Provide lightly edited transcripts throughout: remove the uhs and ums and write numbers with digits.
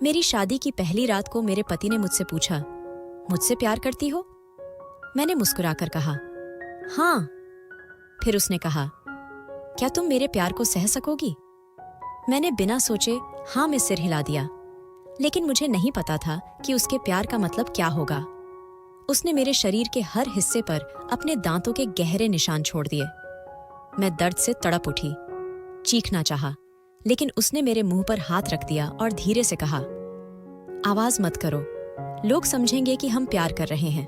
मेरी शादी की पहली रात को मेरे पति ने मुझसे पूछा, मुझसे प्यार करती हो? मैंने मुस्कुराकर कहा, हाँ। फिर उसने कहा, क्या तुम मेरे प्यार को सह सकोगी? मैंने बिना सोचे हाँ में सिर हिला दिया, लेकिन मुझे नहीं पता था कि उसके प्यार का मतलब क्या होगा। उसने मेरे शरीर के हर हिस्से पर अपने दांतों के गहरे निशान छोड़ दिए। मैं दर्द से तड़प उठी, चीखना चाहा, लेकिन उसने मेरे मुंह पर हाथ रख दिया और धीरे से कहा, आवाज मत करो, लोग समझेंगे कि हम प्यार कर रहे हैं।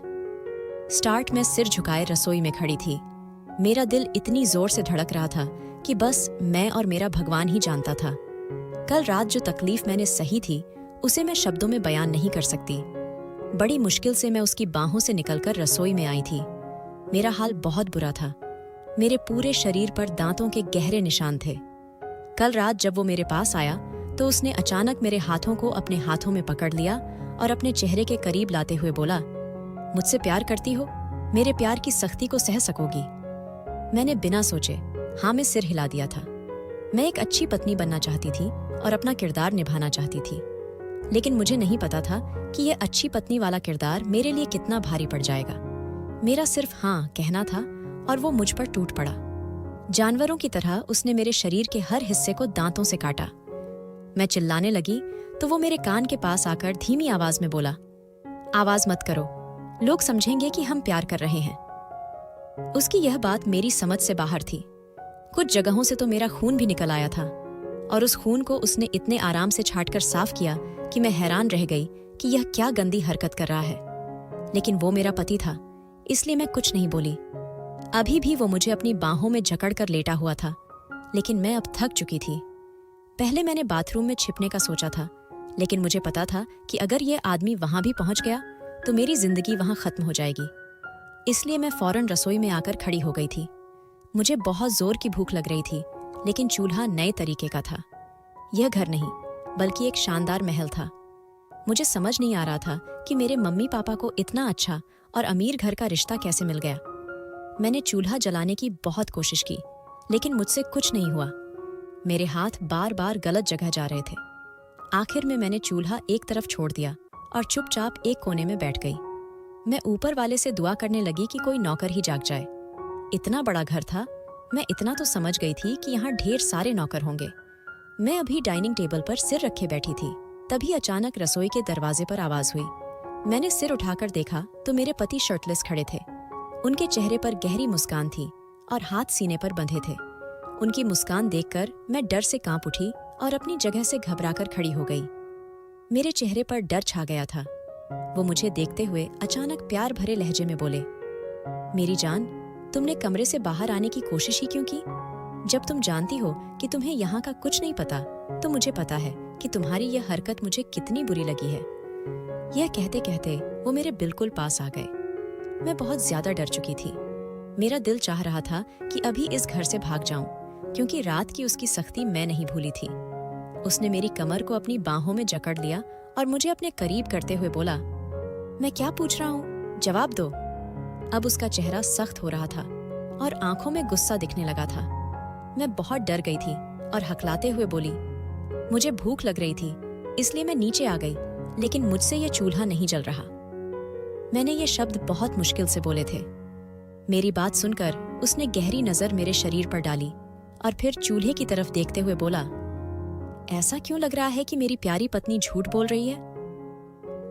स्टार्ट में सिर झुकाए रसोई में खड़ी थी। मेरा दिल इतनी जोर से धड़क रहा था कि बस मैं और मेरा भगवान ही जानता था। कल रात जो तकलीफ मैंने सही थी उसे मैं शब्दों में बयान नहीं कर सकती। बड़ी मुश्किल से मैं उसकी बाहों से निकलकर रसोई में आई थी। मेरा हाल बहुत बुरा था। मेरे पूरे शरीर पर दांतों के गहरे निशान थे। कल रात जब वो मेरे पास आया तो उसने अचानक मेरे हाथों को अपने हाथों में पकड़ लिया और अपने चेहरे के करीब लाते हुए बोला, मुझसे प्यार करती हो? मेरे प्यार की सख्ती को सह सकोगी? मैंने बिना सोचे हाँ में सिर हिला दिया था। मैं एक अच्छी पत्नी बनना चाहती थी और अपना किरदार निभाना चाहती थी, लेकिन मुझे नहीं पता था कि यह अच्छी पत्नी वाला किरदार मेरे लिए कितना भारी पड़ जाएगा। मेरा सिर्फ हाँ कहना था और वो मुझ पर टूट पड़ा। जानवरों की तरह उसने मेरे शरीर के हर हिस्से को दांतों से काटा। मैं चिल्लाने लगी तो वो मेरे कान के पास आकर धीमी आवाज में बोला, आवाज मत करो, लोग समझेंगे कि हम प्यार कर रहे हैं। उसकी यह बात मेरी समझ से बाहर थी। कुछ जगहों से तो मेरा खून भी निकल आया था और उस खून को उसने इतने आराम से छाटकर साफ किया कि मैं हैरान रह गई कि यह क्या गंदी हरकत कर रहा है। लेकिन वो मेरा पति था, इसलिए मैं कुछ नहीं बोली। अभी भी वो मुझे अपनी बाहों में जकड़कर लेटा हुआ था, लेकिन मैं अब थक चुकी थी। पहले मैंने बाथरूम में छिपने का सोचा था, लेकिन मुझे पता था कि अगर ये आदमी वहां भी पहुंच गया तो मेरी जिंदगी वहां खत्म हो जाएगी। इसलिए मैं फौरन रसोई में आकर खड़ी हो गई थी। मुझे बहुत जोर की भूख लग रही थी, लेकिन चूल्हा नए तरीके का था। यह घर नहीं, बल्कि एक शानदार महल था। मुझे समझ नहीं आ रहा था कि मेरे मम्मी पापा को इतना अच्छा और अमीर घर का रिश्ता कैसे मिल गया। मैंने चूल्हा जलाने की बहुत कोशिश की, लेकिन मुझसे कुछ नहीं हुआ। मेरे हाथ बार बार गलत जगह जा रहे थे। आखिर में मैंने चूल्हा एक तरफ छोड़ दिया और चुपचाप एक कोने में बैठ गई। मैं ऊपर वाले से दुआ करने लगी कि कोई नौकर ही जाग जाए। इतना बड़ा घर था, मैं इतना तो समझ गई थी कि यहाँ ढेर सारे नौकर होंगे। मैं अभी डाइनिंग टेबल पर सिर रखे बैठी थी, तभी अचानक रसोई के दरवाजे पर आवाज हुई। मैंने सिर उठाकर देखा तो मेरे पति शर्टलेस खड़े थे। उनके चेहरे पर गहरी मुस्कान थी और हाथ सीने पर बंधे थे। उनकी मुस्कान देखकर मैं डर से कांप उठी और अपनी जगह से घबराकर खड़ी हो गई। मेरे चेहरे पर डर छा गया था। वो मुझे देखते हुए अचानक प्यार भरे लहजे में बोले, मेरी जान, तुमने कमरे से बाहर आने की कोशिश ही क्यों की? जब तुम जानती हो कि तुम्हें यहाँ का कुछ नहीं पता, तो मुझे पता है कि तुम्हारी यह हरकत मुझे कितनी बुरी लगी है। यह कहते कहते वो मेरे बिल्कुल पास आ गए। मैं बहुत ज्यादा डर चुकी थी। मेरा दिल चाह रहा था कि अभी इस घर से भाग जाऊं, क्योंकि रात की उसकी सख्ती मैं नहीं भूली थी। उसने मेरी कमर को अपनी बाहों में जकड़ लिया और मुझे अपने करीब करते हुए बोला, मैं क्या पूछ रहा हूँ, जवाब दो। अब उसका चेहरा सख्त हो रहा था और आंखों में गुस्सा दिखने लगा था। मैं बहुत डर गई थी और हकलाते हुए बोली, मुझे भूख लग रही थी, इसलिए मैं नीचे आ गई, लेकिन मुझसे यह चूल्हा नहीं जल रहा। मैंने ये शब्द बहुत मुश्किल से बोले थे। मेरी बात सुनकर उसने गहरी नजर मेरे शरीर पर डाली और फिर चूल्हे की तरफ देखते हुए बोला, ऐसा क्यों लग रहा है कि मेरी प्यारी पत्नी झूठ बोल रही है?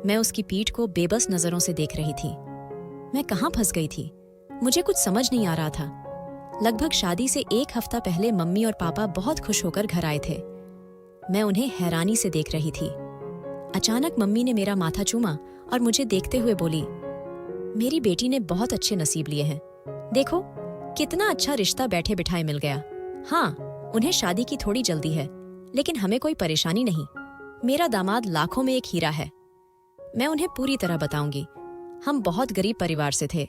मैं उसकी पीठ को बेबस नजरों से देख रही थी। मैं कहाँ फंस गई थी? मुझे कुछ समझ नहीं आ रहा था। लगभग शादी से एक हफ्ता पहले मम्मी और पापा बहुत खुश होकर घर आए थे। मैं उन्हें हैरानी से देख रही थी। अचानक मम्मी ने मेरा माथा चूमा और मुझे देखते हुए बोली, मेरी बेटी ने बहुत अच्छे नसीब लिए हैं। देखो कितना अच्छा रिश्ता बैठे बिठाए मिल गया। हाँ, उन्हें शादी की थोड़ी जल्दी है, लेकिन हमें कोई परेशानी नहीं। मेरा दामाद लाखों में एक हीरा है। मैं उन्हें पूरी तरह बताऊंगी। हम बहुत गरीब परिवार से थे।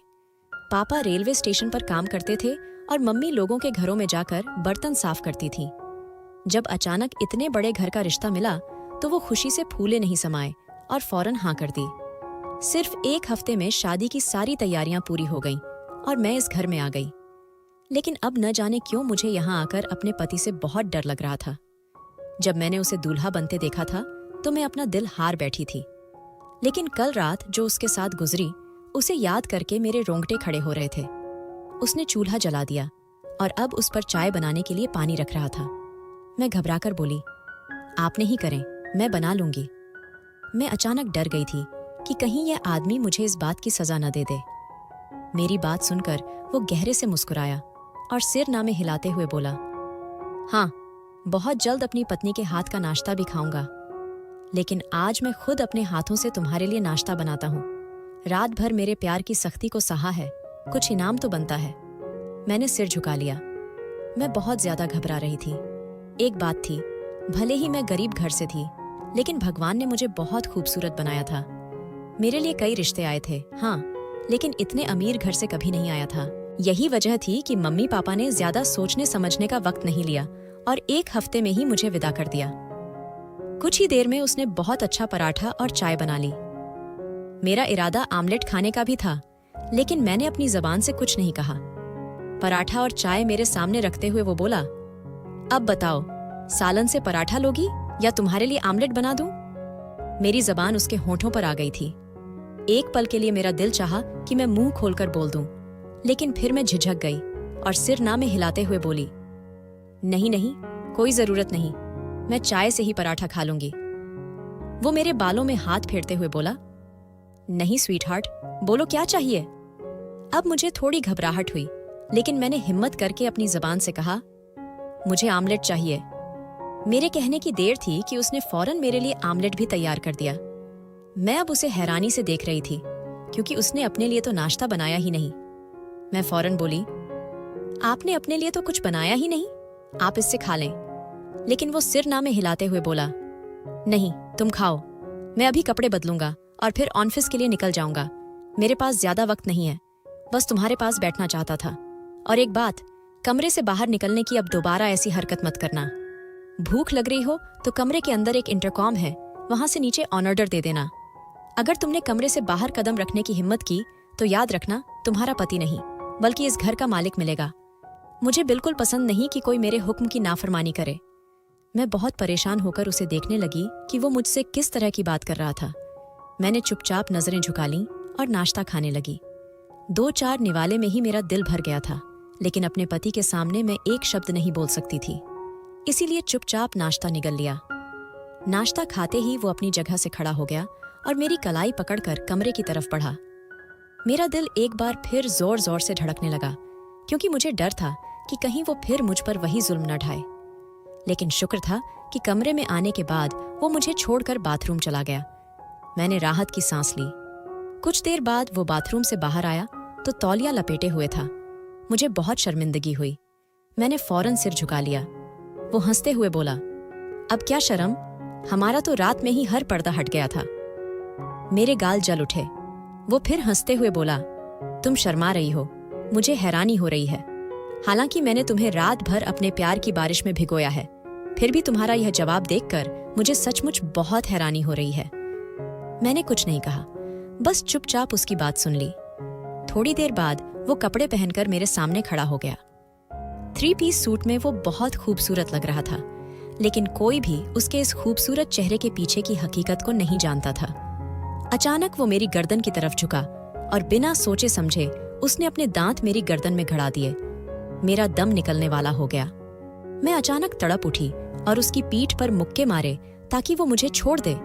पापा रेलवे स्टेशन पर काम करते थे और मम्मी लोगों के घरों में जाकर बर्तन साफ करती थी। जब अचानक इतने बड़े घर का रिश्ता मिला तो वो खुशी से फूले नहीं समाए और फौरन हाँ कर दी। सिर्फ एक हफ्ते में शादी की सारी तैयारियां पूरी हो गईं और मैं इस घर में आ गई। लेकिन अब न जाने क्यों मुझे यहाँ आकर अपने पति से बहुत डर लग रहा था। जब मैंने उसे दूल्हा बनते देखा था तो मैं अपना दिल हार बैठी थी। लेकिन कल रात जो उसके साथ गुजरी उसे याद करके मेरे रोंगटे खड़े हो रहे थे। उसने चूल्हा जला दिया और अब उस पर चाय बनाने के लिए पानी रख रहा था। मैं घबराकर बोली, आप नहीं करें, मैं बना लूंगी। मैं अचानक डर गई थी कि कहीं यह आदमी मुझे इस बात की सजा न दे दे। मेरी बात सुनकर वो गहरे से मुस्कुराया और सिर नामे हिलाते हुए बोला, हाँ, बहुत जल्द अपनी पत्नी के हाथ का नाश्ता भी खाऊंगा, लेकिन आज मैं खुद अपने हाथों से तुम्हारे लिए नाश्ता बनाता हूँ। रात भर मेरे प्यार की सख्ती को सहा है, कुछ इनाम तो बनता है। मैंने सिर झुका लिया। मैं बहुत ज्यादा घबरा रही थी। एक बात थी, भले ही मैं गरीब घर से थी, लेकिन भगवान ने मुझे बहुत खूबसूरत बनाया था। मेरे लिए कई रिश्ते आए थे, हाँ, लेकिन इतने अमीर घर से कभी नहीं आया था। यही वजह थी कि मम्मी पापा ने ज्यादा सोचने समझने का वक्त नहीं लिया और 1 हफ्ते में ही मुझे विदा कर दिया। कुछ ही देर में उसने बहुत अच्छा पराठा और चाय बना ली। मेरा इरादा आमलेट खाने का भी था, लेकिन मैंने अपनी जबान से कुछ नहीं कहा। पराठा और चाय मेरे सामने रखते हुए वो बोला, अब बताओ, सालन से पराठा लोगी या तुम्हारे लिए आमलेट बना दूं? मेरी जबान उसके होठों पर आ गई थी। एक पल के लिए मेरा दिल चाहा कि मैं मुंह खोलकर बोल दूं, लेकिन फिर मैं झिझक गई और सिर नामे हिलाते हुए बोली, नहीं नहीं, कोई जरूरत नहीं, मैं चाय से ही पराठा खा लूंगी। वो मेरे बालों में हाथ फेरते हुए बोला, नहीं स्वीटहार्ट, बोलो क्या चाहिए। अब मुझे थोड़ी घबराहट हुई, लेकिन मैंने हिम्मत करके अपनी जबान से कहा, मुझे आमलेट चाहिए। मेरे कहने की देर थी कि उसने फौरन मेरे लिए आमलेट भी तैयार कर दिया। मैं अब उसे हैरानी से देख रही थी, क्योंकि उसने अपने लिए तो नाश्ता बनाया ही नहीं। मैं फौरन बोली, आपने अपने लिए तो कुछ बनाया ही नहीं, आप इससे खा लें। लेकिन वो सिर नामे हिलाते हुए बोला, नहीं, तुम खाओ, मैं अभी कपड़े बदलूंगा और फिर ऑफिस के लिए निकल जाऊंगा। मेरे पास ज्यादा वक्त नहीं है, बस तुम्हारे पास बैठना चाहता था। और एक बात, कमरे से बाहर निकलने की अब दोबारा ऐसी हरकत मत करना। भूख लग रही हो तो कमरे के अंदर एक इंटरकॉम है, वहां से नीचे ऑन ऑर्डर दे देना। अगर तुमने कमरे से बाहर कदम रखने की हिम्मत की तो याद रखना, तुम्हारा पति नहीं बल्कि इस घर का मालिक मिलेगा। मुझे बिल्कुल पसंद नहीं कि कोई मेरे हुक्म की नाफरमानी करे। मैं बहुत परेशान होकर उसे देखने लगी कि वो मुझसे किस तरह की बात कर रहा था। मैंने चुपचाप नजरें झुका लीं और नाश्ता खाने लगी। 2-4 निवाले में ही मेरा दिल भर गया था, लेकिन अपने पति के सामने मैं एक शब्द नहीं बोल सकती थी, इसीलिए चुपचाप नाश्ता निगल लिया। नाश्ता खाते ही वो अपनी जगह से खड़ा हो गया और मेरी कलाई पकड़कर कमरे की तरफ बढ़ा। मेरा दिल एक बार फिर जोर जोर से धड़कने लगा, क्योंकि मुझे डर था कि कहीं वो फिर मुझ पर वही जुल्म न ढाए। लेकिन शुक्र था कि कमरे में आने के बाद वो मुझे छोड़कर बाथरूम चला गया। मैंने राहत की सांस ली। कुछ देर बाद वो बाथरूम से बाहर आया तो तौलिया लपेटे हुए था। मुझे बहुत शर्मिंदगी हुई। मैंने फौरन सिर झुका लिया। वो हंसते हुए बोला, अब क्या शर्म, हमारा तो रात में ही हर पर्दा हट गया था। मेरे गाल जल उठे। वो फिर हंसते हुए बोला, तुम शर्मा रही हो, मुझे हैरानी हो रही है। हालांकि मैंने तुम्हें रात भर अपने प्यार की बारिश में भिगोया है, फिर भी तुम्हारा यह जवाब देखकर मुझे सचमुच बहुत हैरानी हो रही है। मैंने कुछ नहीं कहा, बस चुपचाप उसकी बात सुन ली। थोड़ी देर बाद वो कपड़े पहनकर मेरे सामने खड़ा हो गया। 3 पीस सूट में वो बहुत खूबसूरत लग रहा था, लेकिन कोई भी उसके इस खूबसूरत चेहरे के पीछे की हकीकत को नहीं जानता था। अचानक वो मेरी गर्दन की तरफ झुका और बिना सोचे समझे उसने अपने दांत मेरी गर्दन में गड़ा दिए। मेरा दम निकलने वाला हो गया। मैं अचानक तड़प उठी और उसकी पीठ पर मुक्के मारे ताकि वो मुझे छोड़ दे,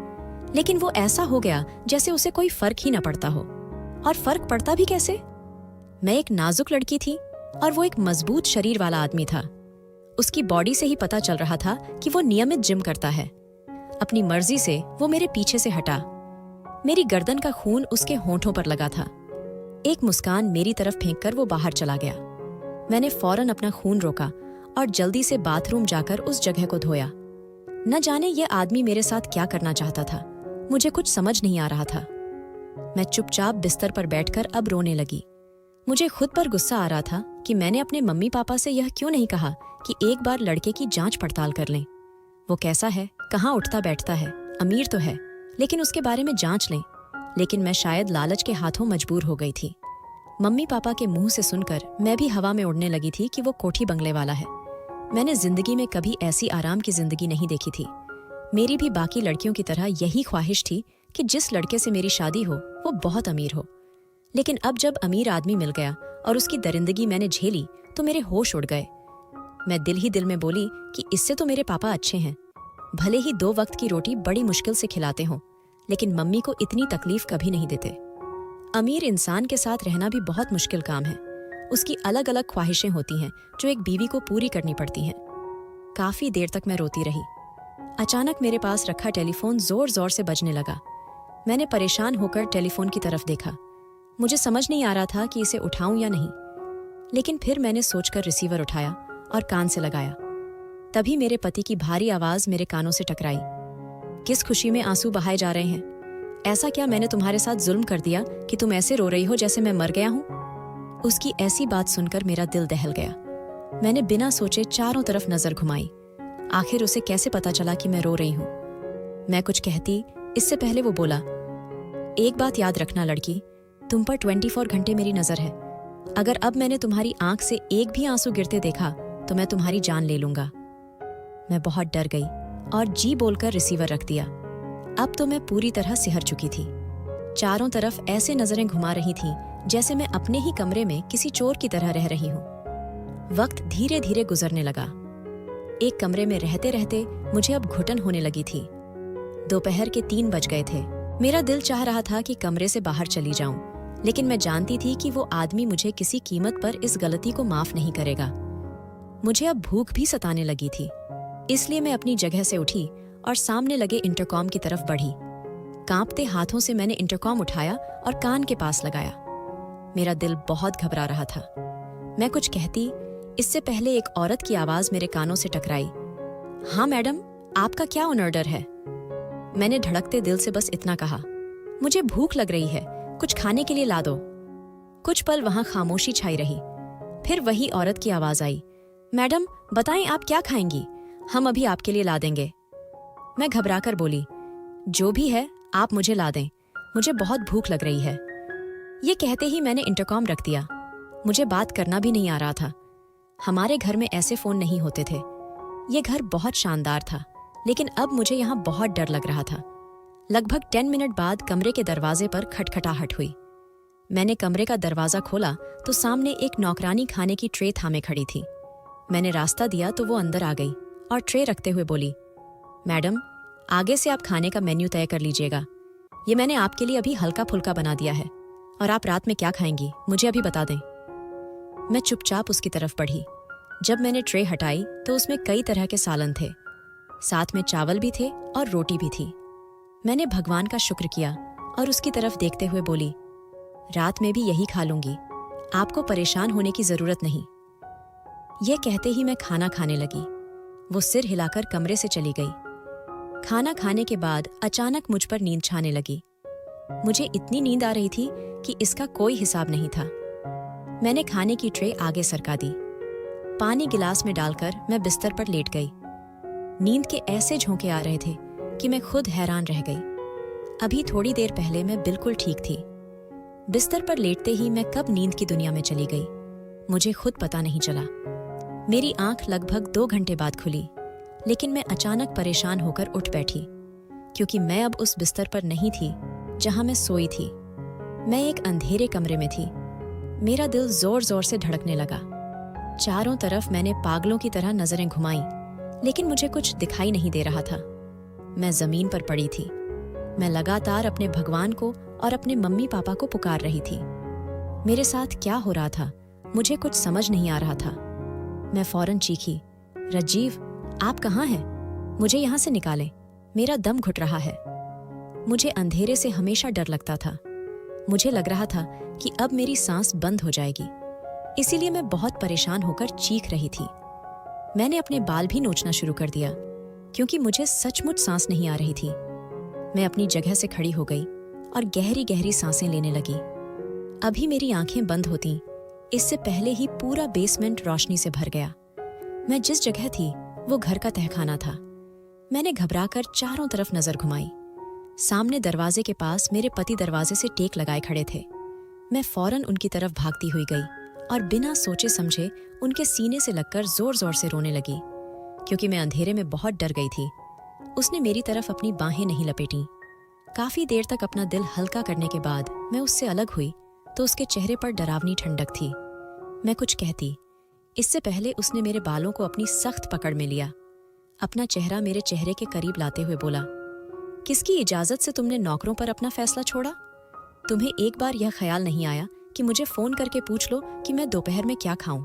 लेकिन वो ऐसा हो गया जैसे उसे कोई फर्क ही न पड़ता हो। और फर्क पड़ता भी कैसे? मैं एक नाजुक लड़की थी और वो एक मजबूत शरीर वाला आदमी था। उसकी बॉडी से ही पता चल रहा था कि वो नियमित जिम करता है। अपनी मर्जी से वो मेरे पीछे से हटा। मेरी गर्दन का खून उसके होंठों पर लगा था। एक मुस्कान मेरी तरफ फेंककर वो बाहर चला गया। मैंने फौरन अपना खून रोका और जल्दी से बाथरूम जाकर उस जगह को धोया। न जाने ये आदमी मेरे साथ क्या करना चाहता था, मुझे कुछ समझ नहीं आ रहा था। मैं चुपचाप बिस्तर पर बैठकर अब रोने लगी। मुझे खुद पर गुस्सा आ रहा था कि मैंने अपने मम्मी पापा से यह क्यों नहीं कहा कि एक बार लड़के की जांच पड़ताल कर लें। वो कैसा है, कहाँ उठता बैठता है, अमीर तो है, लेकिन उसके बारे में जांच लें। लेकिन मैं शायद लालच के हाथों मजबूर हो गई थी। मम्मी पापा के मुंह से सुनकर मैं भी हवा में उड़ने लगी थी कि वो कोठी बंगले वाला है। मैंने जिंदगी में कभी ऐसी आराम की जिंदगी नहीं देखी थी। मेरी भी बाकी लड़कियों की तरह यही ख्वाहिश थी कि जिस लड़के से मेरी शादी हो वो बहुत अमीर हो। लेकिन अब जब अमीर आदमी मिल गया और उसकी दरिंदगी मैंने झेली तो मेरे होश उड़ गए। मैं दिल ही दिल में बोली कि इससे तो मेरे पापा अच्छे हैं, भले ही 2 वक्त की रोटी बड़ी मुश्किल से खिलाते हों, लेकिन मम्मी को इतनी तकलीफ कभी नहीं देते। अमीर इंसान के साथ रहना भी बहुत मुश्किल काम है। उसकी अलग अलग ख्वाहिशें होती हैं जो एक बीवी को पूरी करनी पड़ती हैं। काफी देर तक मैं रोती रही। अचानक मेरे पास रखा टेलीफोन जोर जोर से बजने लगा। मैंने परेशान होकर टेलीफोन की तरफ देखा। मुझे समझ नहीं आ रहा था कि इसे उठाऊं या नहीं, लेकिन फिर मैंने सोचकर रिसीवर उठाया और कान से लगाया। तभी मेरे पति की भारी आवाज मेरे कानों से टकराई। किस खुशी में आंसू बहाए जा रहे हैं? ऐसा क्या मैंने तुम्हारे साथ जुल्म कर दिया कि तुम ऐसे रो रही हो जैसे मैं मर गया हूं? उसकी ऐसी बात सुनकर मेरा दिल दहल गया। मैंने बिना सोचे चारों तरफ नजर घुमाई। आखिर उसे कैसे पता चला कि मैं रो रही हूं? मैं कुछ कहती इससे पहले वो बोला, एक बात याद रखना लड़की, तुम पर 24 घंटे मेरी नजर है। अगर अब मैंने तुम्हारी आंख से एक भी आंसू गिरते देखा तो मैं तुम्हारी जान ले लूंगा। मैं बहुत डर गई और जी बोलकर रिसीवर रख दिया। अब तो मैं पूरी तरह सिहर चुकी थी। चारों तरफ ऐसे नजरें घुमा रही थीं जैसे मैं अपने ही कमरे में किसी चोर की तरह रह रही हूं। वक्त धीरे धीरे गुजरने लगा। एक कमरे में रहते रहते मुझे अब घुटन होने लगी थी। दोपहर के 3 बज गए थे। मेरा दिल चाह रहा था कि कमरे से बाहर चली जाऊं, लेकिन मैं जानती थी कि वो आदमी मुझे किसी कीमत पर इस गलती को माफ नहीं करेगा। मुझे अब भूख भी सताने लगी थी, इसलिए मैं अपनी जगह से उठी और सामने लगे इंटरकॉम की तरफ बढ़ी। कांपते हाथों से मैंने इंटरकॉम उठाया और कान के पास लगाया। मेरा दिल बहुत घबरा रहा था। मैं कुछ कहती इससे पहले एक औरत की आवाज मेरे कानों से टकराई। हाँ मैडम, आपका क्या ऑर्डर है? मैंने धड़कते दिल से बस इतना कहा, मुझे भूख लग रही है, कुछ खाने के लिए ला दो। कुछ पल वहां खामोशी छाई रही। फिर वही औरत की आवाज आई, मैडम बताएं आप क्या खाएंगी, हम अभी आपके लिए ला देंगे। मैं घबराकर बोली, जो भी है आप मुझे ला दें, मुझे बहुत भूख लग रही है। ये कहते ही मैंने इंटरकॉम रख दिया। मुझे बात करना भी नहीं आ रहा था। हमारे घर में ऐसे फोन नहीं होते थे। ये घर बहुत शानदार था, लेकिन अब मुझे यहाँ बहुत डर लग रहा था। लगभग 10 मिनट बाद कमरे के दरवाजे पर खटखटाहट हुई। मैंने कमरे का दरवाजा खोला तो सामने एक नौकरानी खाने की ट्रे थामे खड़ी थी। मैंने रास्ता दिया तो वो अंदर आ गई और ट्रे रखते हुए बोली, मैडम आगे से आप खाने का मेन्यू तय कर लीजिएगा। ये मैंने आपके लिए अभी हल्का फुल्का बना दिया है, और आप रात में क्या खाएंगी मुझे अभी बता दें। मैं चुपचाप उसकी तरफ बढ़ी। जब मैंने ट्रे हटाई तो उसमें कई तरह के सालन थे, साथ में चावल भी थे और रोटी भी थी। मैंने भगवान का शुक्र किया और उसकी तरफ देखते हुए बोली, रात में भी यही खा लूंगी, आपको परेशान होने की जरूरत नहीं। यह कहते ही मैं खाना खाने लगी। वो सिर हिलाकर कमरे से चली गई। खाना खाने के बाद अचानक मुझ पर नींद छाने लगी। मुझे इतनी नींद आ रही थी कि इसका कोई हिसाब नहीं था। मैंने खाने की ट्रे आगे सरका दी। पानी गिलास में डालकर मैं बिस्तर पर लेट गई। नींद के ऐसे झोंके आ रहे थे कि मैं खुद हैरान रह गई। अभी थोड़ी देर पहले मैं बिल्कुल ठीक थी। बिस्तर पर लेटते ही मैं कब नींद की दुनिया में चली गई, मुझे खुद पता नहीं चला। मेरी आंख लगभग 2 घंटे बाद खुली, लेकिन मैं अचानक परेशान होकर उठ बैठी, क्योंकि मैं अब उस बिस्तर पर नहीं थी जहां मैं सोई थी। मैं एक अंधेरे कमरे में थी। मेरा दिल जोर जोर से धड़कने लगा। चारों तरफ मैंने पागलों की तरह नजरें घुमाई, लेकिन मुझे कुछ दिखाई नहीं दे रहा था। मैं जमीन पर पड़ी थी। मैं लगातार अपने भगवान को और अपने मम्मी पापा को पुकार रही थी। मेरे साथ क्या हो रहा था मुझे कुछ समझ नहीं आ रहा था। मैं फौरन चीखी, राजीव आप कहाँ हैं? मुझे यहाँ से निकालें, मेरा दम घुट रहा है। मुझे अंधेरे से हमेशा डर लगता था। मुझे लग रहा था कि अब मेरी सांस बंद हो जाएगी, इसीलिए मैं बहुत परेशान होकर चीख रही थी। मैंने अपने बाल भी नोचना शुरू कर दिया, क्योंकि मुझे सचमुच सांस नहीं आ रही थी। मैं अपनी जगह से खड़ी हो गई और गहरी गहरी सांसें लेने लगी। अभी मेरी आंखें बंद होती इससे पहले ही पूरा बेसमेंट रोशनी से भर गया। मैं जिस जगह थी वो घर का तहखाना था। मैंने घबराकर चारों तरफ नजर घुमाई। सामने दरवाजे के पास मेरे पति दरवाजे से टेक लगाए खड़े थे। मैं फौरन उनकी तरफ भागती हुई गई और बिना सोचे समझे उनके सीने से लगकर जोर जोर से रोने लगी, क्योंकि मैं अंधेरे में बहुत डर गई थी। उसने मेरी तरफ अपनी बाहें नहीं लपेटी। काफी देर तक अपना दिल हल्का करने के बाद मैं उससे अलग हुई तो उसके चेहरे पर डरावनी ठंडक थी। मैं कुछ कहती, इससे पहले उसने मेरे बालों को अपनी सख्त पकड़ में लिया। अपना चेहरा मेरे चेहरे के करीब लाते हुए बोला, किसकी इजाजत से तुमने नौकरों पर अपना फैसला छोड़ा? तुम्हें एक बार यह ख्याल नहीं आया कि मुझे फोन करके पूछ लो कि मैं दोपहर में क्या खाऊं?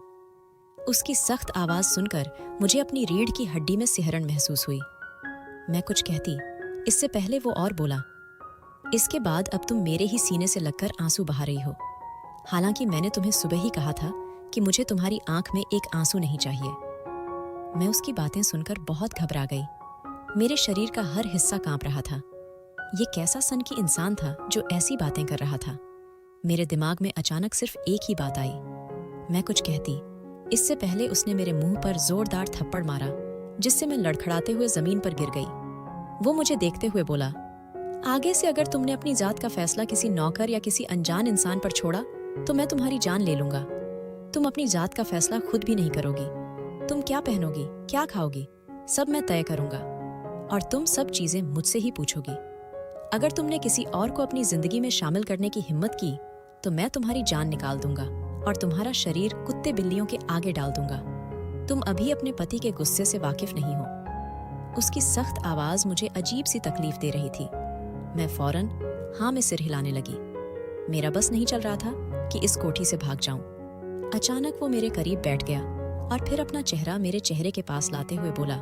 उसकी सख्त आवाज सुनकर मुझे अपनी रीढ़ की हड्डी में सिहरन महसूस हुई। मैं कुछ कहती, इससे पहले वो और बोला, इसके बाद अब तुम मेरे ही सीने से लगकर आंसू बहा रही हो। हालांकि मैंने तुम्हें सुबह ही कहा था कि मुझे तुम्हारी आंख में एक आंसू नहीं चाहिए। मैं उसकी बातें सुनकर बहुत घबरा गई। मेरे शरीर का हर हिस्सा कांप रहा था। ये कैसा सन की इंसान था जो ऐसी बातें कर रहा था? मेरे दिमाग में अचानक सिर्फ एक ही बात आई। मैं कुछ कहती, इससे पहले उसने मेरे मुंह पर जोरदार थप्पड़ मारा, जिससे मैं लड़खड़ाते हुए जमीन पर गिर गई। वो मुझे देखते हुए बोला, आगे से अगर तुमने अपनी जात का फैसला किसी नौकर या किसी अनजान इंसान पर छोड़ा तो मैं तुम्हारी जान ले लूंगा। तुम अपनी जात का फैसला खुद भी नहीं करोगी। तुम क्या पहनोगी, क्या खाओगी, सब मैं तय करूंगा और तुम सब चीजें मुझसे ही पूछोगी। अगर तुमने किसी और को अपनी जिंदगी में शामिल करने की हिम्मत की तो मैं तुम्हारी जान निकाल दूंगा और तुम्हारा शरीर कुत्ते बिल्लियों के आगे डाल दूंगा। तुम अभी अपने पति के गुस्से से वाकिफ नहीं हो। उसकी सख्त आवाज मुझे अजीब सी तकलीफ दे रही थी। मैं फौरन हाँ में सिर हिलाने लगी। मेरा बस नहीं चल रहा था कि इस कोठी से भाग जाऊं। अचानक वो मेरे करीब बैठ गया और फिर अपना चेहरा मेरे चेहरे के पास लाते हुए बोला,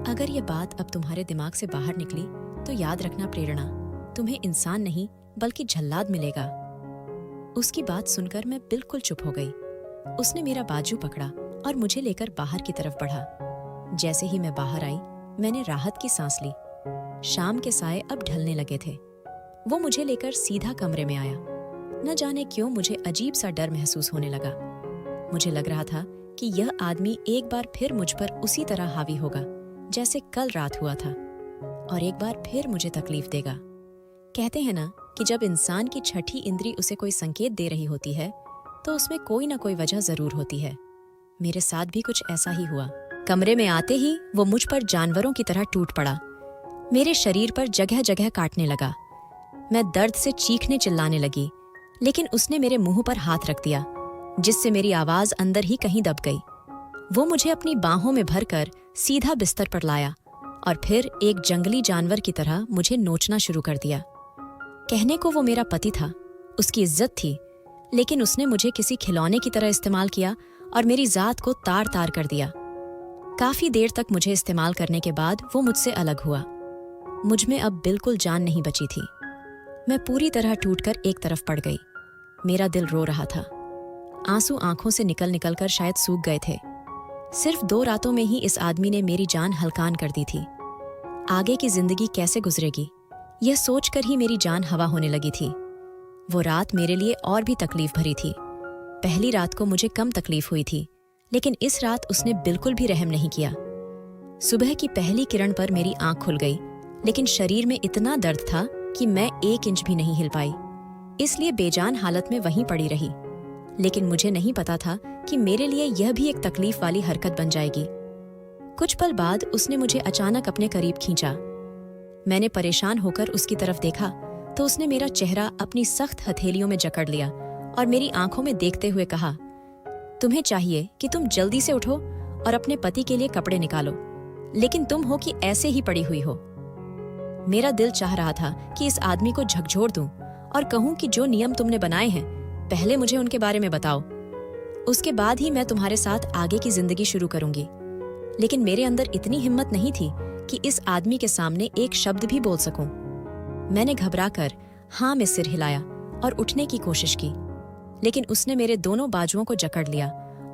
अगर ये बात अब तुम्हारे दिमाग से बाहर निकली तो याद रखना प्रेरणा, तुम्हें इंसान नहीं बल्कि जल्लाद मिलेगा। उसकी बात सुनकर मैं बिल्कुल चुप हो गई। उसने मेरा बाजू पकड़ा और मुझे लेकर बाहर की तरफ बढ़ा। जैसे ही मैं बाहर आई मैंने राहत की सांस ली। शाम के साए अब ढलने लगे थे। वो मुझे लेकर सीधा कमरे में आया। न जाने क्यों मुझे अजीब सा डर महसूस होने लगा। मुझे लग रहा था कि यह आदमी एक बार फिर मुझ पर उसी तरह हावी होगा जैसे कल रात हुआ था और एक बार फिर मुझे तकलीफ देगा। कहते हैं ना कि जब इंसान की छठी इंद्री उसे कोई संकेत दे रही होती है तो उसमें कोई ना कोई वजह जरूर होती है। मेरे साथ भी कुछ ऐसा ही हुआ। कमरे में आते ही वो मुझ पर जानवरों की तरह टूट पड़ा। मेरे शरीर पर जगह जगह काटने लगा। मैं दर्द से चीखने चिल्लाने लगी, लेकिन उसने मेरे मुंह पर हाथ रख दिया, जिससे मेरी आवाज अंदर ही कहीं दब गई। वो मुझे अपनी बाहों में भरकर सीधा बिस्तर पर लाया और फिर एक जंगली जानवर की तरह मुझे नोचना शुरू कर दिया। कहने को वो मेरा पति था, उसकी इज्जत थी, लेकिन उसने मुझे किसी खिलौने की तरह इस्तेमाल किया और मेरी जात को तार तार कर दिया। काफी देर तक मुझे इस्तेमाल करने के बाद वो मुझसे अलग हुआ। मुझ में अब बिल्कुल जान नहीं बची थी। मैं पूरी तरह टूटकर एक तरफ पड़ गई। मेरा दिल रो रहा था। आंसू आंखों से निकल निकल कर शायद सूख गए थे। सिर्फ 2 रातों में ही इस आदमी ने मेरी जान हलकान कर दी थी। आगे की जिंदगी कैसे गुजरेगी, यह सोचकर ही मेरी जान हवा होने लगी थी। वो रात मेरे लिए और भी तकलीफ भरी थी। पहली रात को मुझे कम तकलीफ हुई थी, लेकिन इस रात उसने बिल्कुल भी रहम नहीं किया। सुबह की पहली किरण पर मेरी आंख खुल गई, लेकिन शरीर में इतना दर्द था कि मैं 1 इंच भी नहीं हिल पाई, इसलिए बेजान हालत में वहीं पड़ी रही। लेकिन मुझे नहीं पता था कि मेरे लिए यह भी एक तकलीफ वाली हरकत बन जाएगी। कुछ पल बाद उसने मुझे अचानक अपने करीब खींचा। मैंने परेशान होकर उसकी तरफ देखा तो उसने मेरा चेहरा अपनी सख्त हथेलियों में जकड़ लिया और मेरी आंखों में देखते हुए कहा, तुम्हें चाहिए कि तुम जल्दी से उठो और अपने पति के लिए कपड़े निकालो, लेकिन तुम हो कि ऐसे ही पड़ी हुई हो। मेरा दिल चाह रहा था कि इस आदमी को झकझोर दूं और कहूं कि जो नियम तुमने बनाए हैं पहले मुझे उनके बारे में बताओ, उसके बाद ही मैं तुम्हारे साथ आगे की जिंदगी शुरू करूंगी। लेकिन मेरे अंदर इतनी हिम्मत नहीं थी कि इस आदमी के सामने एक शब्द भी बोल सकूं। मैंने घबराकर हाँ में सिर हिलाया और उठने की कोशिश की, लेकिन उसने मेरे दोनों बाजुओं को जकड़ लिया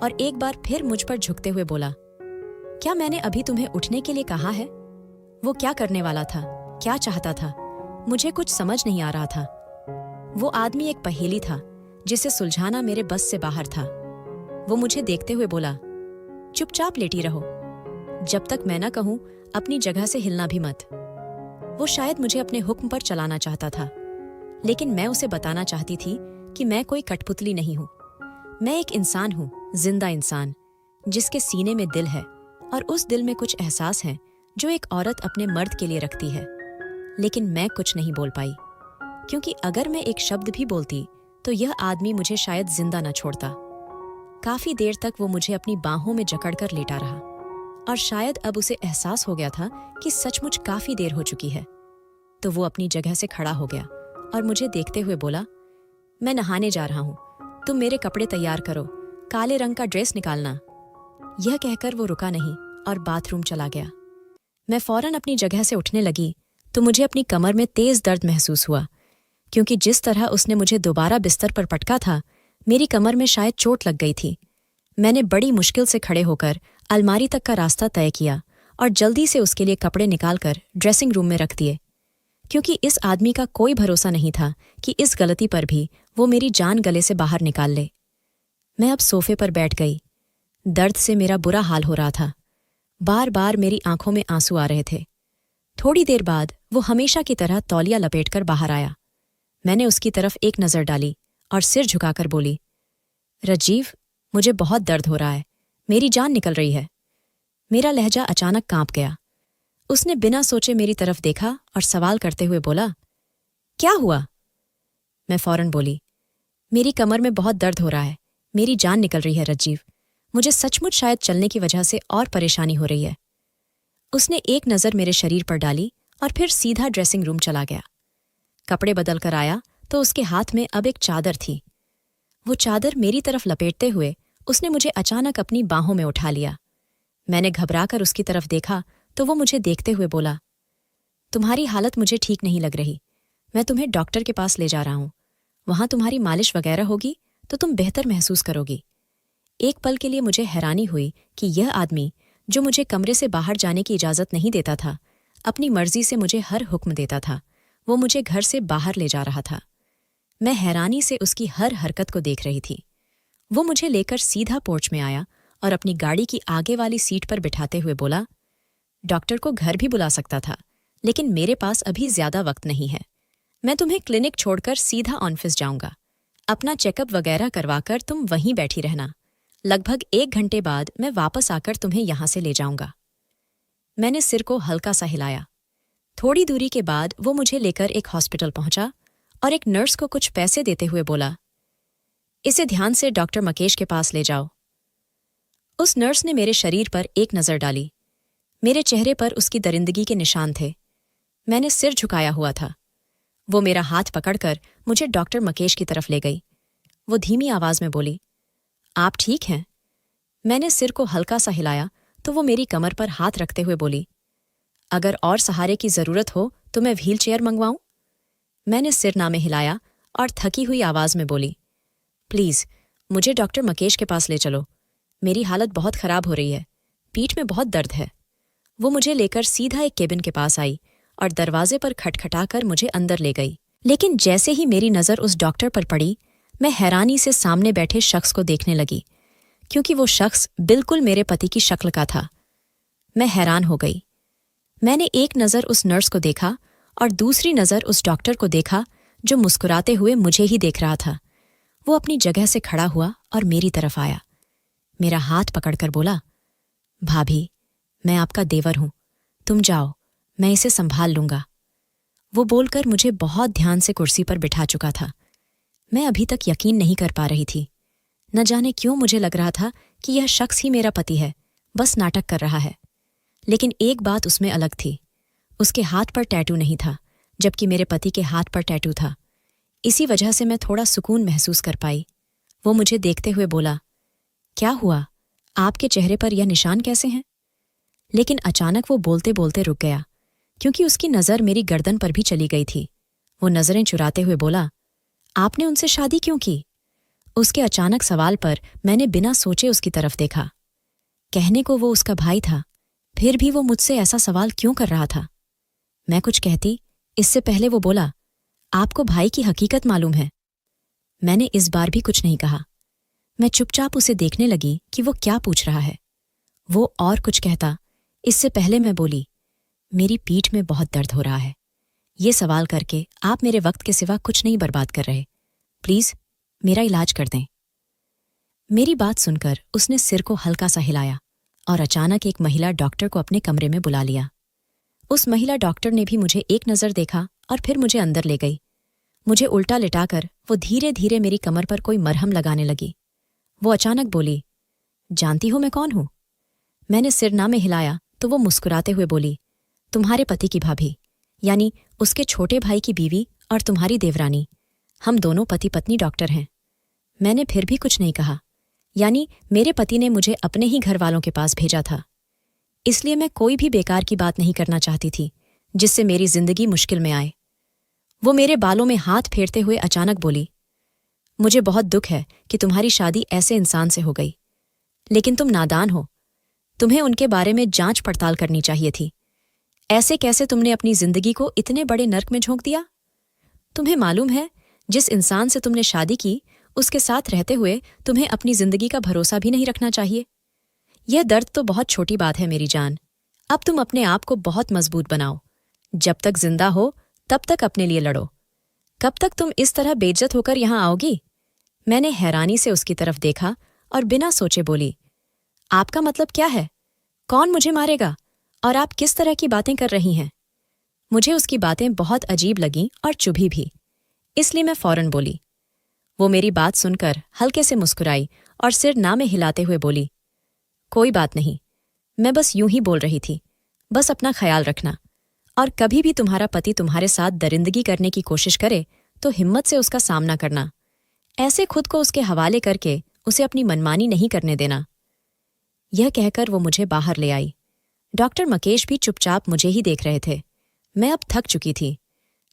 और एक बार फिर मुझ पर झुकते हुए बोला, क्या मैंने अभी तुम्हें उठने के लिए कहा है? वो क्या करने वाला था, क्या चाहता था? मुझे कुछ समझ नहीं आ रहा था। वो आदमी एक पहेली था जिसे सुलझाना मेरे बस से बाहर था। वो मुझे देखते हुए बोला, चुपचाप लेटी रहो, जब तक मैं न कहूं अपनी जगह से हिलना भी मत। वो शायद मुझे अपने हुक्म पर चलाना चाहता था, लेकिन मैं उसे बताना चाहती थी कि मैं कोई कठपुतली नहीं हूं। मैं एक इंसान हूं, जिंदा इंसान, जिसके सीने में दिल है और उस दिल में कुछ एहसास हैं जो एक औरत अपने मर्द के लिए रखती है। लेकिन मैं कुछ नहीं बोल पाई, क्योंकि अगर मैं एक शब्द भी बोलती तो यह आदमी मुझे शायद जिंदा न छोड़ता। काफी देर तक वो मुझे अपनी बाहों में जकड़कर लेटा रहा, और शायद अब उसे एहसास हो गया था कि सचमुच काफी देर हो चुकी है। तो वो अपनी जगह से खड़ा हो गया और मुझे देखते हुए बोला, मैं नहाने जा रहा हूं, तुम मेरे कपड़े तैयार करो, काले रंग का ड्रेस निकालना। यह कहकर वो रुका नहीं और बाथरूम चला गया। मैं फौरन अपनी जगह से उठने लगी तो मुझे अपनी कमर में तेज दर्द महसूस हुआ, क्योंकि जिस तरह उसने मुझे दोबारा बिस्तर पर पटका था, मेरी कमर में शायद चोट लग गई थी। मैंने बड़ी मुश्किल से खड़े होकर अलमारी तक का रास्ता तय किया और जल्दी से उसके लिए कपड़े निकालकर ड्रेसिंग रूम में रख दिए, क्योंकि इस आदमी का कोई भरोसा नहीं था कि इस गलती पर भी वो मेरी जान गले से बाहर निकाल ले। मैं अब सोफे पर बैठ गई। दर्द से मेरा बुरा हाल हो रहा था। बार बार मेरी आंखों में आंसू आ रहे थे। थोड़ी देर बाद वो हमेशा की तरह तौलिया लपेटकर बाहर आया। मैंने उसकी तरफ एक नज़र डाली और सिर झुकाकर बोली, राजीव, मुझे बहुत दर्द हो रहा है, मेरी जान निकल रही है। मेरा लहजा अचानक कांप गया। उसने बिना सोचे मेरी तरफ देखा और सवाल करते हुए बोला, क्या हुआ? मैं फौरन बोली, मेरी कमर में बहुत दर्द हो रहा है, मेरी जान निकल रही है राजीव, मुझे सचमुच शायद चलने की वजह से और परेशानी हो रही है। उसने एक नज़र मेरे शरीर पर डाली और फिर सीधा ड्रेसिंग रूम चला गया। कपड़े बदल कर आया तो उसके हाथ में अब एक चादर थी। वो चादर मेरी तरफ लपेटते हुए उसने मुझे अचानक अपनी बाहों में उठा लिया। मैंने घबराकर उसकी तरफ देखा तो वो मुझे देखते हुए बोला, तुम्हारी हालत मुझे ठीक नहीं लग रही, मैं तुम्हें डॉक्टर के पास ले जा रहा हूं, वहां तुम्हारी मालिश वगैरह होगी तो तुम बेहतर महसूस करोगी। एक पल के लिए मुझे हैरानी हुई कि यह आदमी, जो मुझे कमरे से बाहर जाने की इजाज़त नहीं देता था, अपनी मर्जी से मुझे हर हुक्म देता था, वो मुझे घर से बाहर ले जा रहा था। मैं हैरानी से उसकी हर हरकत को देख रही थी। वो मुझे लेकर सीधा पोर्च में आया और अपनी गाड़ी की आगे वाली सीट पर बिठाते हुए बोला, डॉक्टर को घर भी बुला सकता था, लेकिन मेरे पास अभी ज्यादा वक्त नहीं है। मैं तुम्हें क्लिनिक छोड़कर सीधा ऑफिस जाऊंगा। अपना चेकअप वगैरह करवाकर तुम वहीं बैठी रहना। लगभग 1 घंटे बाद मैं वापस आकर तुम्हें यहां से ले जाऊंगा। मैंने सिर को हल्का सा हिलाया। थोड़ी दूरी के बाद वो मुझे लेकर एक हॉस्पिटल पहुंचा और एक नर्स को कुछ पैसे देते हुए बोला, इसे ध्यान से डॉक्टर मकेश के पास ले जाओ। उस नर्स ने मेरे शरीर पर एक नज़र डाली। मेरे चेहरे पर उसकी दरिंदगी के निशान थे। मैंने सिर झुकाया हुआ था। वो मेरा हाथ पकड़कर मुझे डॉक्टर मकेश की तरफ ले गई। वो धीमी आवाज में बोली, आप ठीक हैं? मैंने सिर को हल्का सा हिलाया तो वो मेरी कमर पर हाथ रखते हुए बोली, अगर और सहारे की जरूरत हो तो मैं व्हील चेयर मंगवाऊं? मैंने सिर नामे हिलाया और थकी हुई आवाज में बोली, प्लीज मुझे डॉक्टर मकेश के पास ले चलो, मेरी हालत बहुत खराब हो रही है, पीठ में बहुत दर्द है। वो मुझे लेकर सीधा एक केबिन के पास आई और दरवाजे पर खटखटाकर मुझे अंदर ले गई। लेकिन जैसे ही मेरी नज़र उस डॉक्टर पर पड़ी, मैं हैरानी से सामने बैठे शख्स को देखने लगी, क्योंकि वो शख्स बिल्कुल मेरे पति की शक्ल का था। मैं हैरान हो गई। मैंने एक नज़र उस नर्स को देखा और दूसरी नज़र उस डॉक्टर को देखा, जो मुस्कुराते हुए मुझे ही देख रहा था। वो अपनी जगह से खड़ा हुआ और मेरी तरफ आया। मेरा हाथ पकड़कर बोला, भाभी, मैं आपका देवर हूं, तुम जाओ, मैं इसे संभाल लूंगा। वो बोलकर मुझे बहुत ध्यान से कुर्सी पर बिठा चुका था। मैं अभी तक यकीन नहीं कर पा रही थी। न जाने क्यों मुझे लग रहा था कि यह शख्स ही मेरा पति है, बस नाटक कर रहा है। लेकिन एक बात उसमें अलग थी, उसके हाथ पर टैटू नहीं था, जबकि मेरे पति के हाथ पर टैटू था। इसी वजह से मैं थोड़ा सुकून महसूस कर पाई। वो मुझे देखते हुए बोला, क्या हुआ, आपके चेहरे पर यह निशान कैसे हैं? लेकिन अचानक वो बोलते बोलते रुक गया, क्योंकि उसकी नज़र मेरी गर्दन पर भी चली गई थी। वो नज़रें चुराते हुए बोला, आपने उनसे शादी क्यों की? उसके अचानक सवाल पर मैंने बिना सोचे उसकी तरफ देखा। कहने को वो उसका भाई था, फिर भी वो मुझसे ऐसा सवाल क्यों कर रहा था? मैं कुछ कहती, इससे पहले वो बोला, आपको भाई की हकीकत मालूम है? मैंने इस बार भी कुछ नहीं कहा। मैं चुपचाप उसे देखने लगी कि वो क्या पूछ रहा है। वो और कुछ कहता, इससे पहले मैं बोली, मेरी पीठ में बहुत दर्द हो रहा है। ये सवाल करके आप मेरे वक्त के सिवा कुछ नहीं बर्बाद कर रहे। प्लीज मेरा इलाज कर दें। मेरी बात सुनकर उसने सिर को हल्का सा हिलाया और अचानक एक महिला डॉक्टर को अपने कमरे में बुला लिया। उस महिला डॉक्टर ने भी मुझे एक नज़र देखा और फिर मुझे अंदर ले गई। मुझे उल्टा लिटाकर वो धीरे धीरे मेरी कमर पर कोई मरहम लगाने लगी। वो अचानक बोली, जानती हो मैं कौन हूं? मैंने सिरना में हिलाया तो वो मुस्कुराते हुए बोली, तुम्हारे पति की भाभी, यानी उसके छोटे भाई की बीवी और तुम्हारी देवरानी। हम दोनों पति पत्नी डॉक्टर हैं। मैंने फिर भी कुछ नहीं कहा, यानी मेरे पति ने मुझे अपने ही घर वालों के पास भेजा था, इसलिए मैं कोई भी बेकार की बात नहीं करना चाहती थी जिससे मेरी जिंदगी मुश्किल में आए। वो मेरे बालों में हाथ फेरते हुए अचानक बोली, मुझे बहुत दुख है कि तुम्हारी शादी ऐसे इंसान से हो गई, लेकिन तुम नादान हो। तुम्हें उनके बारे में जांच पड़ताल करनी चाहिए थी। ऐसे कैसे तुमने अपनी जिंदगी को इतने बड़े नर्क में झोंक दिया? तुम्हें मालूम है, जिस इंसान से तुमने शादी की उसके साथ रहते हुए तुम्हें अपनी जिंदगी का भरोसा भी नहीं रखना चाहिए। यह दर्द तो बहुत छोटी बात है मेरी जान। अब तुम अपने आप को बहुत मजबूत बनाओ। जब तक जिंदा हो तब तक अपने लिए लड़ो। कब तक तुम इस तरह बेइज्जत होकर यहां आओगी? मैंने हैरानी से उसकी तरफ देखा और बिना सोचे बोली, आपका मतलब क्या है? कौन मुझे मारेगा? और आप किस तरह की बातें कर रही हैं? मुझे उसकी बातें बहुत अजीब लगीं और चुभी भी, इसलिए मैं फौरन बोली। वो मेरी बात सुनकर हल्के से मुस्कुराई और सिर ना में हिलाते हुए बोली, कोई बात नहीं, मैं बस यूं ही बोल रही थी। बस अपना ख्याल रखना, और कभी भी तुम्हारा पति तुम्हारे साथ दरिंदगी करने की कोशिश करे तो हिम्मत से उसका सामना करना। ऐसे खुद को उसके हवाले करके उसे अपनी मनमानी नहीं करने देना। यह कहकर वो मुझे बाहर ले आई। डॉक्टर मकेश भी चुपचाप मुझे ही देख रहे थे। मैं अब थक चुकी थी।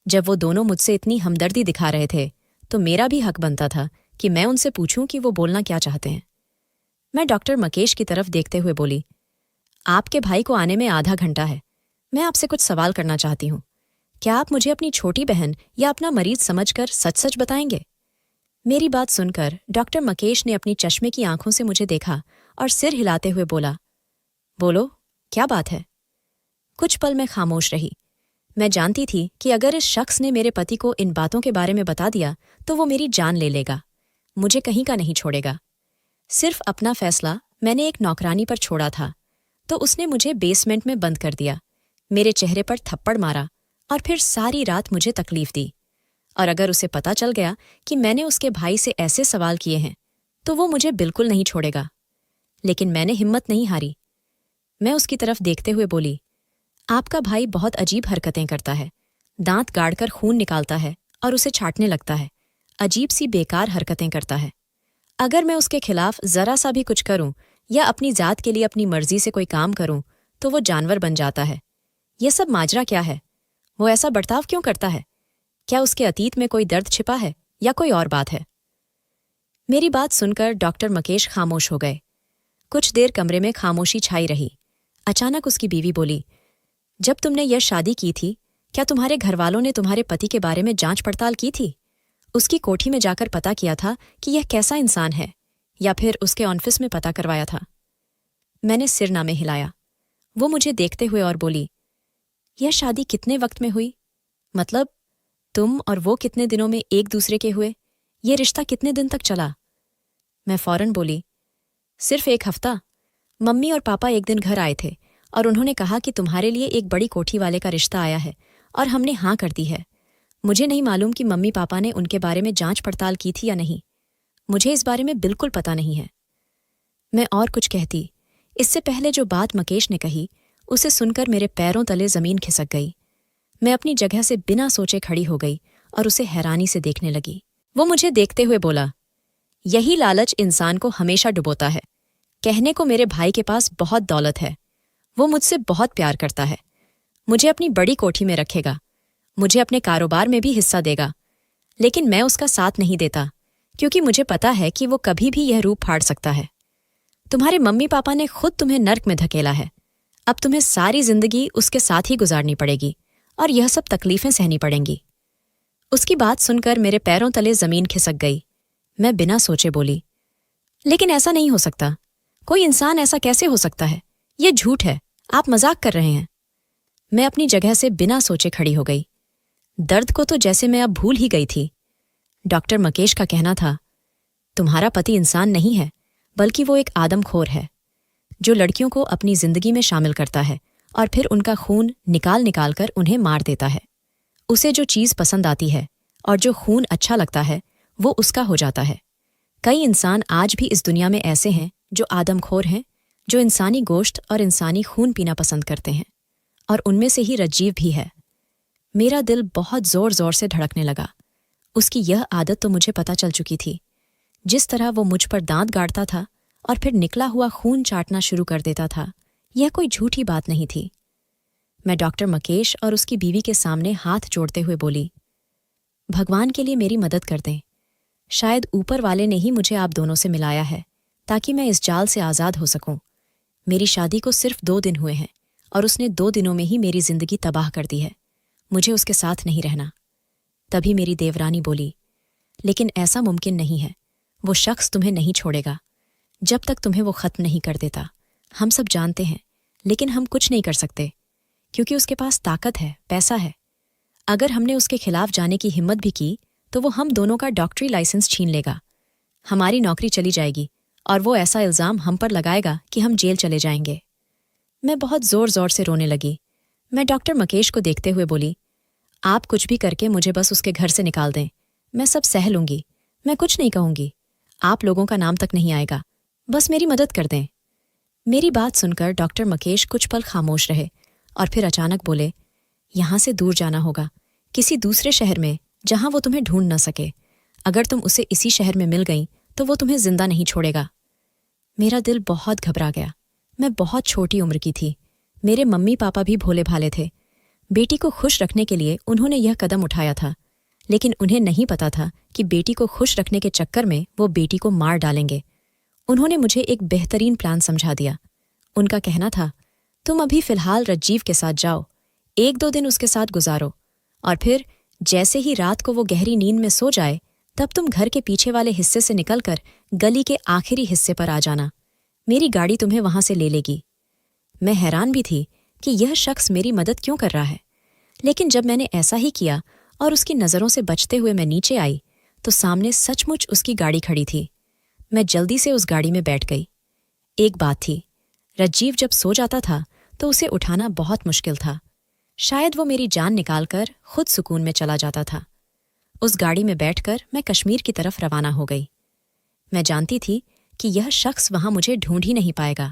जब वो दोनों मुझसे इतनी हमदर्दी दिखा रहे थे तो मेरा भी हक बनता था कि मैं उनसे पूछूं कि वो बोलना क्या चाहते हैं। मैं डॉक्टर मकेश की तरफ देखते हुए बोली, आपके भाई को आने में आधा घंटा है। मैं आपसे कुछ सवाल करना चाहती हूँ। क्या आप मुझे अपनी छोटी बहन या अपना मरीज समझकर सच सच बताएंगे? मेरी बात सुनकर डॉक्टर मकेश ने अपनी चश्मे की आंखों से मुझे देखा और सिर हिलाते हुए बोला, बोलो, क्या बात है? कुछ पल मैं खामोश रही। मैं जानती थी कि अगर इस शख्स ने मेरे पति को इन बातों के बारे में बता दिया तो वो मेरी जान ले लेगा, मुझे कहीं का नहीं छोड़ेगा। सिर्फ अपना फैसला मैंने एक नौकरानी पर छोड़ा था तो उसने मुझे बेसमेंट में बंद कर दिया, मेरे चेहरे पर थप्पड़ मारा और फिर सारी रात मुझे तकलीफ दी। और अगर उसे पता चल गया कि मैंने उसके भाई से ऐसे सवाल किए हैं तो वो मुझे बिल्कुल नहीं छोड़ेगा। लेकिन मैंने हिम्मत नहीं हारी। मैं उसकी तरफ देखते हुए बोली, आपका भाई बहुत अजीब हरकतें करता है। दांत गाड़कर खून निकालता है और उसे छाटने लगता है। अजीब सी बेकार हरकतें करता है। अगर मैं उसके खिलाफ जरा सा भी कुछ करूं या अपनी जात के लिए अपनी मर्जी से कोई काम करूं तो वो जानवर बन जाता है। ये सब माजरा क्या है? वो ऐसा बर्ताव क्यों करता है? क्या उसके अतीत में कोई दर्द छिपा है या कोई और बात है? मेरी बात सुनकर डॉक्टर मकेश खामोश हो गए। कुछ देर कमरे में खामोशी छाई रही। अचानक उसकी बीवी बोली, जब तुमने यह शादी की थी क्या तुम्हारे घरवालों ने तुम्हारे पति के बारे में जांच पड़ताल की थी? उसकी कोठी में जाकर पता किया था कि यह कैसा इंसान है, या फिर उसके ऑफिस में पता करवाया था? मैंने सिर ना में हिलाया। वो मुझे देखते हुए और बोली, यह शादी कितने वक्त में हुई? मतलब तुम और वो कितने दिनों में एक दूसरे के हुए? ये रिश्ता कितने दिन तक चला? मैं फौरन बोली, सिर्फ 1 हफ्ता। मम्मी और पापा एक दिन घर आए थे और उन्होंने कहा कि तुम्हारे लिए एक बड़ी कोठी वाले का रिश्ता आया है और हमने हाँ कर दी है। मुझे नहीं मालूम कि मम्मी पापा ने उनके बारे में जांच पड़ताल की थी या नहीं। मुझे इस बारे में बिल्कुल पता नहीं है। मैं और कुछ कहती, इससे पहले जो बात मकेश ने कही उसे सुनकर मेरे पैरों तले जमीन खिसक गई। मैं अपनी जगह से बिना सोचे खड़ी हो गई और उसे हैरानी से देखने लगी। वो मुझे देखते हुए बोला, यही लालच इंसान को हमेशा डुबोता है। कहने को मेरे भाई के पास बहुत दौलत है। वो मुझसे बहुत प्यार करता है। मुझे अपनी बड़ी कोठी में रखेगा। मुझे अपने कारोबार में भी हिस्सा देगा। लेकिन मैं उसका साथ नहीं देता क्योंकि मुझे पता है कि वो कभी भी यह रूप फाड़ सकता है। तुम्हारे मम्मी पापा ने खुद तुम्हें नर्क में धकेला है। अब तुम्हें सारी जिंदगी उसके साथ ही गुजारनी पड़ेगी और यह सब तकलीफें सहनी पड़ेंगी। उसकी बात सुनकर मेरे पैरों तले जमीन खिसक गई। मैं बिना सोचे बोली, लेकिन ऐसा नहीं हो सकता। कोई इंसान ऐसा कैसे हो सकता है? यह झूठ है। आप मजाक कर रहे हैं। मैं अपनी जगह से बिना सोचे खड़ी हो गई। दर्द को तो जैसे मैं अब भूल ही गई थी। डॉक्टर मकेश का कहना था, तुम्हारा पति इंसान नहीं है बल्कि वो एक आदमखोर है जो लड़कियों को अपनी जिंदगी में शामिल करता है और फिर उनका खून निकाल निकाल कर उन्हें मार देता है। उसे जो चीज़ पसंद आती है और जो खून अच्छा लगता है वो उसका हो जाता है। कई इंसान आज भी इस दुनिया में ऐसे हैं जो आदमखोर हैं, जो इंसानी गोश्त और इंसानी खून पीना पसंद करते हैं, और उनमें से ही रज्जीव भी है। मेरा दिल बहुत ज़ोर ज़ोर से धड़कने लगा। उसकी यह आदत तो मुझे पता चल चुकी थी। जिस तरह वो मुझ पर दांत गाड़ता था और फिर निकला हुआ खून चाटना शुरू कर देता था, यह कोई झूठी बात नहीं थी। मैं डॉक्टर मकेश और उसकी बीवी के सामने हाथ जोड़ते हुए बोली, भगवान के लिए मेरी मदद कर दें। शायद ऊपर वाले ने ही मुझे आप दोनों से मिलाया है ताकि मैं इस जाल से आज़ाद हो सकूं। मेरी शादी को सिर्फ 2 दिन हुए हैं और उसने 2 दिनों में ही मेरी जिंदगी तबाह कर दी है। मुझे उसके साथ नहीं रहना। तभी मेरी देवरानी बोली, लेकिन ऐसा मुमकिन नहीं है। वो शख्स तुम्हें नहीं छोड़ेगा जब तक तुम्हें वो ख़त्म नहीं कर देता। हम सब जानते हैं, लेकिन हम कुछ नहीं कर सकते क्योंकि उसके पास ताकत है, पैसा है। अगर हमने उसके खिलाफ जाने की हिम्मत भी की तो वो हम दोनों का डॉक्टरी लाइसेंस छीन लेगा। हमारी नौकरी चली जाएगी और वो ऐसा इल्ज़ाम हम पर लगाएगा कि हम जेल चले जाएंगे। मैं बहुत ज़ोर ज़ोर से रोने लगी। मैं डॉक्टर मकेश को देखते हुए बोली, आप कुछ भी करके मुझे बस उसके घर से निकाल दें। मैं सब सह लूंगी, मैं कुछ नहीं कहूंगी। आप लोगों का नाम तक नहीं आएगा। बस मेरी मदद कर दें। मेरी बात सुनकर डॉक्टर मकेश कुछ पल खामोश रहे और फिर अचानक बोले, यहाँ से दूर जाना होगा, किसी दूसरे शहर में जहां वो तुम्हें ढूंढ न सके। अगर तुम उसे इसी शहर में मिल गई तो वो तुम्हें जिंदा नहीं छोड़ेगा। मेरा दिल बहुत घबरा गया। मैं बहुत छोटी उम्र की थी। मेरे मम्मी पापा भी भोले भाले थे। बेटी को खुश रखने के लिए उन्होंने यह कदम उठाया था, लेकिन उन्हें नहीं पता था कि बेटी को खुश रखने के चक्कर में वो बेटी को मार डालेंगे। उन्होंने मुझे एक बेहतरीन प्लान समझा दिया। उनका कहना था, तुम अभी फ़िलहाल रज्जीव के साथ जाओ, 1-2 दिन उसके साथ गुजारो, और फिर जैसे ही रात को वो गहरी नींद में सो जाए तब तुम घर के पीछे वाले हिस्से से निकलकर गली के आखिरी हिस्से पर आ जाना। मेरी गाड़ी तुम्हें वहां से ले लेगी। मैं हैरान भी थी कि यह शख्स मेरी मदद क्यों कर रहा है, लेकिन जब मैंने ऐसा ही किया और उसकी नज़रों से बचते हुए मैं नीचे आई तो सामने सचमुच उसकी गाड़ी खड़ी थी। मैं जल्दी से उस गाड़ी में बैठ गई। एक बात थी, रज्जीव जब सो जाता था तो उसे उठाना बहुत मुश्किल था। शायद वो मेरी जान निकालकर खुद सुकून में चला जाता था। उस गाड़ी में बैठकर मैं कश्मीर की तरफ रवाना हो गई। मैं जानती थी कि यह शख्स वहां मुझे ढूंढ ही नहीं पाएगा।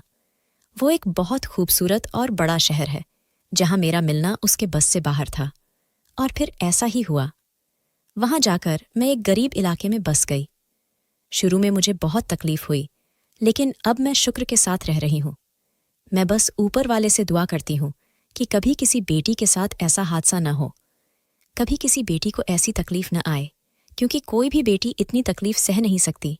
वो एक बहुत खूबसूरत और बड़ा शहर है जहां मेरा मिलना उसके बस से बाहर था। और फिर ऐसा ही हुआ। वहां जाकर मैं एक गरीब इलाके में बस गई। शुरू में मुझे बहुत तकलीफ हुई, लेकिन अब मैं शुक्र के साथ रह रही हूं। मैं बस ऊपर वाले से दुआ करती हूं कि कभी किसी बेटी के साथ ऐसा हादसा न हो, कभी किसी बेटी को ऐसी तकलीफ न आए, क्योंकि कोई भी बेटी इतनी तकलीफ सह नहीं सकती।